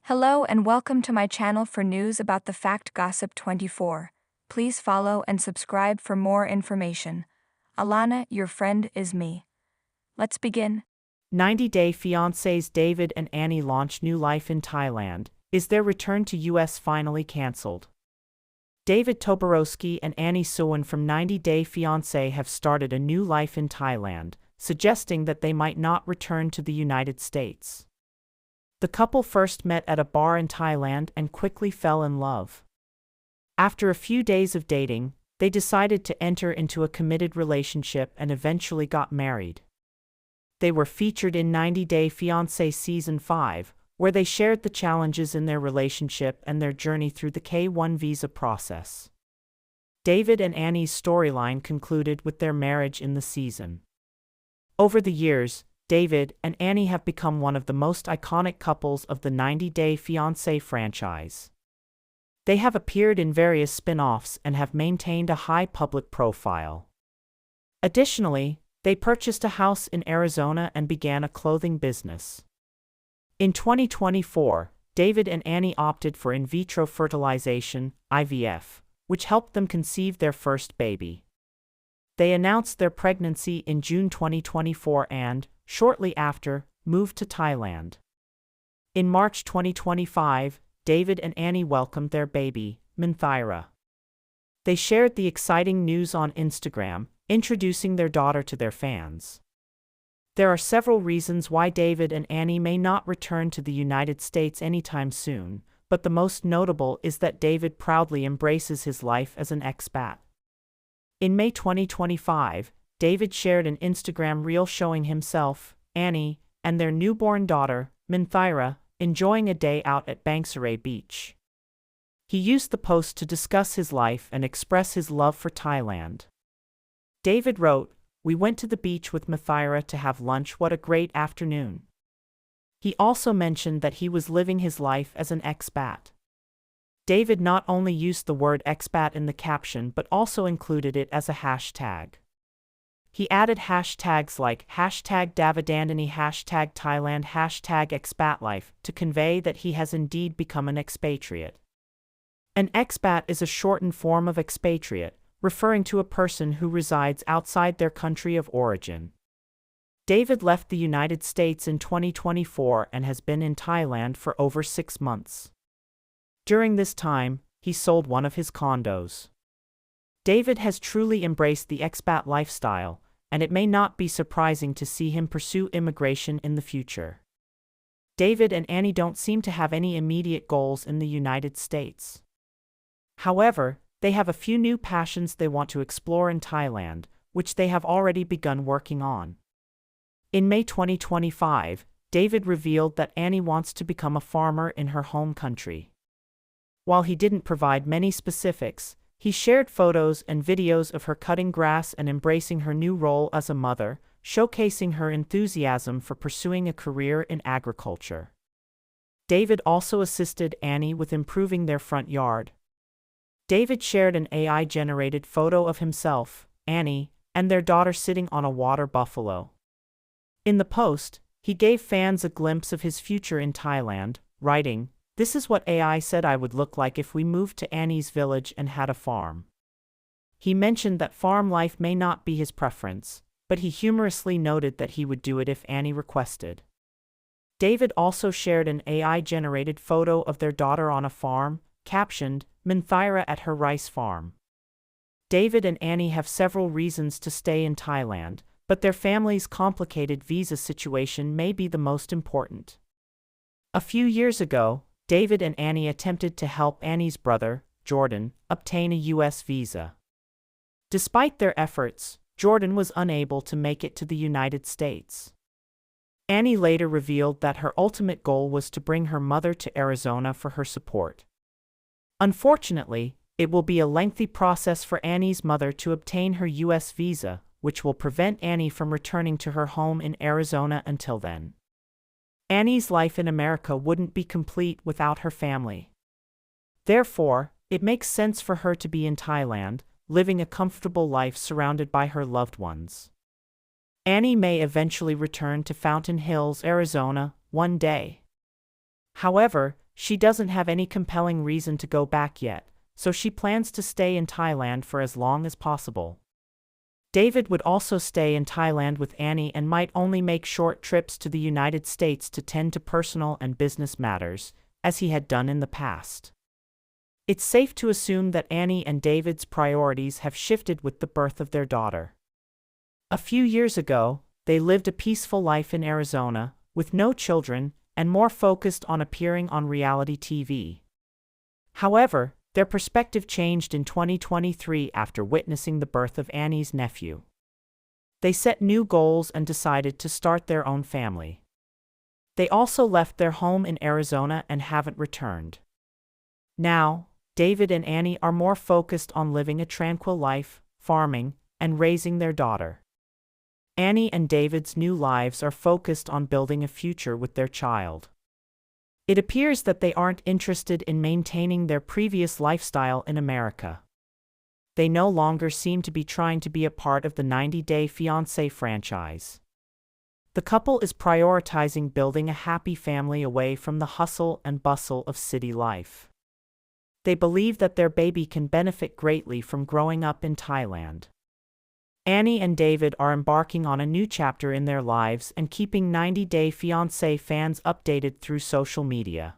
Hello and welcome to my channel for news about the Fact Gossip 24. Please follow and subscribe for more information. Alana, your friend, is me. Let's begin. 90-Day Fiancés David and Annie launch new life in Thailand. Is their return to US finally cancelled? David Toborowski and Annie Suwon from 90-Day Fiancé have started a new life in Thailand, suggesting that they might not return to the United States. The couple first met at a bar in Thailand and quickly fell in love. After a few days of dating, they decided to enter into a committed relationship and eventually got married. They were featured in 90-Day Fiancé Season 5, where they shared the challenges in their relationship and their journey through the K-1 visa process. David and Annie's storyline concluded with their marriage in the season. Over the years, David and Annie have become one of the most iconic couples of the 90-Day Fiancé franchise. They have appeared in various spin-offs and have maintained a high public profile. Additionally, they purchased a house in Arizona and began a clothing business. In 2024, David and Annie opted for in vitro fertilization, IVF, which helped them conceive their first baby. They announced their pregnancy in June 2024 and, shortly after, moved to Thailand. In March 2025, David and Annie welcomed their baby, Minthaira. They shared the exciting news on Instagram, introducing their daughter to their fans. There are several reasons why David and Annie may not return to the United States anytime soon, but the most notable is that David proudly embraces his life as an expat. In May 2025, David shared an Instagram reel showing himself, Annie, and their newborn daughter, Minthaira, enjoying a day out at Bangsaray Beach. He used the post to discuss his life and express his love for Thailand. David wrote, "We went to the beach with Minthaira to have lunch. What a great afternoon." He also mentioned that he was living his life as an expat. David not only used the word expat in the caption but also included it as a hashtag. He added hashtags like #Davidandani, #Thailand, #expatlife to convey that he has indeed become an expatriate. An expat is a shortened form of expatriate, referring to a person who resides outside their country of origin. David left the United States in 2024 and has been in Thailand for over 6 months. During this time, he sold one of his condos. David has truly embraced the expat lifestyle, and it may not be surprising to see him pursue immigration in the future. David and Annie don't seem to have any immediate goals in the United States. However, they have a few new passions they want to explore in Thailand, which they have already begun working on. In May 2025, David revealed that Annie wants to become a farmer in her home country. While he didn't provide many specifics, he shared photos and videos of her cutting grass and embracing her new role as a mother, showcasing her enthusiasm for pursuing a career in agriculture. David also assisted Annie with improving their front yard. David shared an AI-generated photo of himself, Annie, and their daughter sitting on a water buffalo. In the post, he gave fans a glimpse of his future in Thailand, writing, "This is what AI said I would look like if we moved to Annie's village and had a farm." He mentioned that farm life may not be his preference, but he humorously noted that he would do it if Annie requested. David also shared an AI-generated photo of their daughter on a farm, captioned, "Minthaira at her rice farm." David and Annie have several reasons to stay in Thailand, but their family's complicated visa situation may be the most important. A few years ago, David and Annie attempted to help Annie's brother, Jordan, obtain a US visa. Despite their efforts, Jordan was unable to make it to the United States. Annie later revealed that her ultimate goal was to bring her mother to Arizona for her support. Unfortunately, it will be a lengthy process for Annie's mother to obtain her US visa, which will prevent Annie from returning to her home in Arizona until then. Annie's life in America wouldn't be complete without her family. Therefore, it makes sense for her to be in Thailand, living a comfortable life surrounded by her loved ones. Annie may eventually return to Fountain Hills, Arizona, one day. However, she doesn't have any compelling reason to go back yet, so she plans to stay in Thailand for as long as possible. David would also stay in Thailand with Annie and might only make short trips to the United States to tend to personal and business matters, as he had done in the past. It's safe to assume that Annie and David's priorities have shifted with the birth of their daughter. A few years ago, they lived a peaceful life in Arizona, with no children, and more focused on appearing on reality TV. However, their perspective changed in 2023 after witnessing the birth of Annie's nephew. They set new goals and decided to start their own family. They also left their home in Arizona and haven't returned. Now, David and Annie are more focused on living a tranquil life, farming, and raising their daughter. Annie and David's new lives are focused on building a future with their child. It appears that they aren't interested in maintaining their previous lifestyle in America. They no longer seem to be trying to be a part of the 90-Day Fiancé franchise. The couple is prioritizing building a happy family away from the hustle and bustle of city life. They believe that their baby can benefit greatly from growing up in Thailand. Annie and David are embarking on a new chapter in their lives and keeping 90-Day Fiancé fans updated through social media.